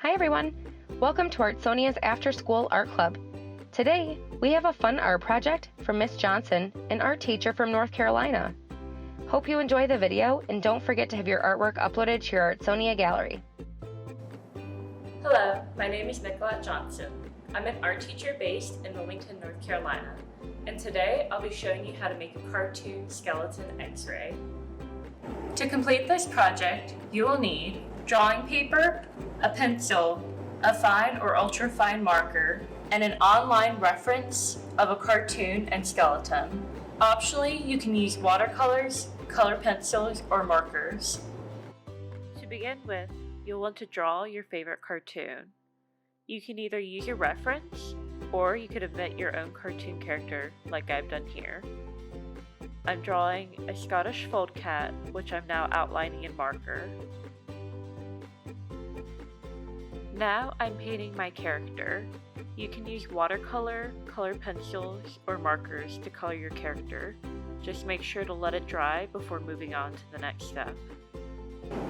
Hi everyone! Welcome to Artsonia's After School Art Club. Today, we have a fun art project from Miss Johnson, an art teacher from North Carolina. Hope you enjoy the video and don't forget to have your artwork uploaded to your Artsonia gallery. Hello, my name is Nicolette Johnson. I'm an art teacher based in Wilmington, North Carolina, and today I'll be showing you how to make a cartoon skeleton x-ray. To complete this project, you will need drawing paper, a pencil, a fine or ultra-fine marker, and an online reference of a cartoon and skeleton. Optionally, you can use watercolors, color pencils, or markers. To begin with, you'll want to draw your favorite cartoon. You can either use a reference, or you could invent your own cartoon character like I've done here. I'm drawing a Scottish fold cat, which I'm now outlining in marker. Now I'm painting my character. You can use watercolor, color pencils, or markers to color your character. Just make sure to let it dry before moving on to the next step.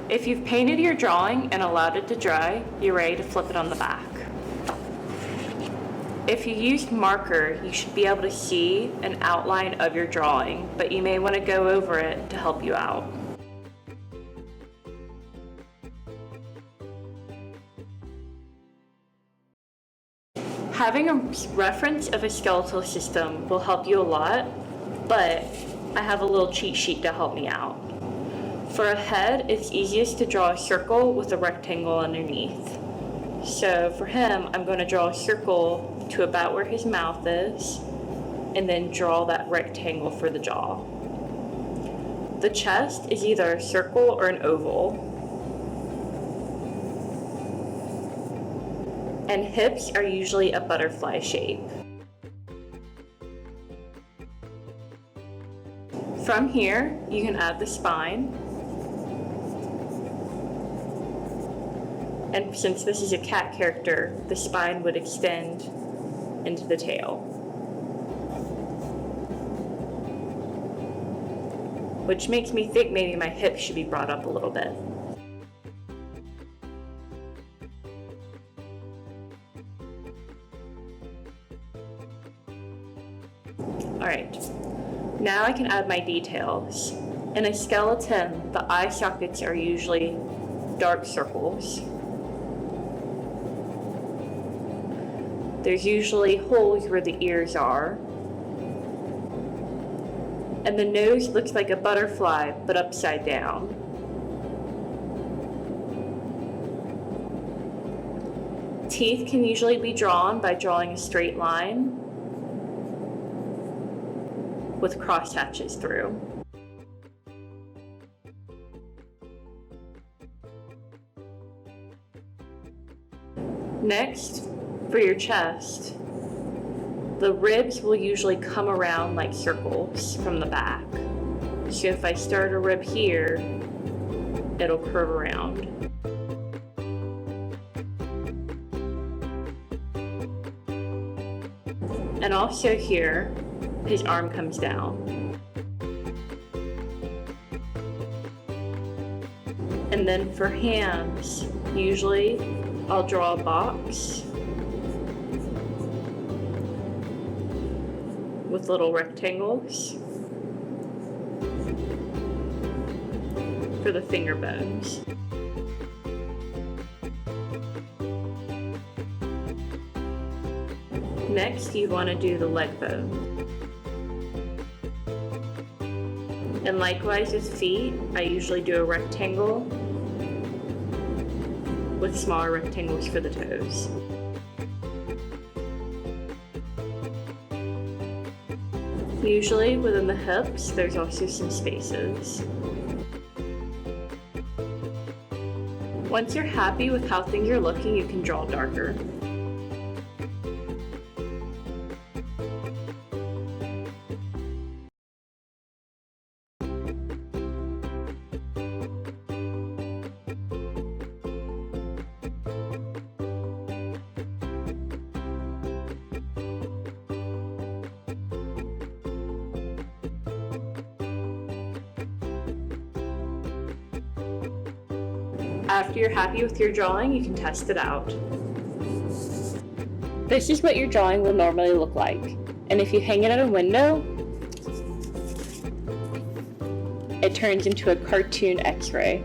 If you've painted your drawing and allowed it to dry, you're ready to flip it on the back. If you used marker, you should be able to see an outline of your drawing, but you may want to go over it to help you out. Having a reference of a skeletal system will help you a lot, but I have a little cheat sheet to help me out. For a head, it's easiest to draw a circle with a rectangle underneath. So for him, I'm going to draw a circle to about where his mouth is, and then draw that rectangle for the jaw. The chest is either a circle or an oval. And hips are usually a butterfly shape. From here, you can add the spine. And since this is a cat character, the spine would extend into the tail. Which makes me think maybe my hips should be brought up a little bit. Alright, now I can add my details. In a skeleton, the eye sockets are usually dark circles. There's usually holes where the ears are. And the nose looks like a butterfly, but upside down. Teeth can usually be drawn by drawing a straight line with cross hatches through. Next, for your chest, the ribs will usually come around like circles from the back. So if I start a rib here, it'll curve around. And also here, his arm comes down. And then for hands, usually I'll draw a box with little rectangles for the finger bones. Next, you want to do the leg bone. And likewise with feet, I usually do a rectangle with smaller rectangles for the toes. Usually within the hips, there's also some spaces. Once you're happy with how things are looking, you can draw darker. After you're happy with your drawing, you can test it out. This is what your drawing will normally look like. And if you hang it at a window, it turns into a cartoon X-ray.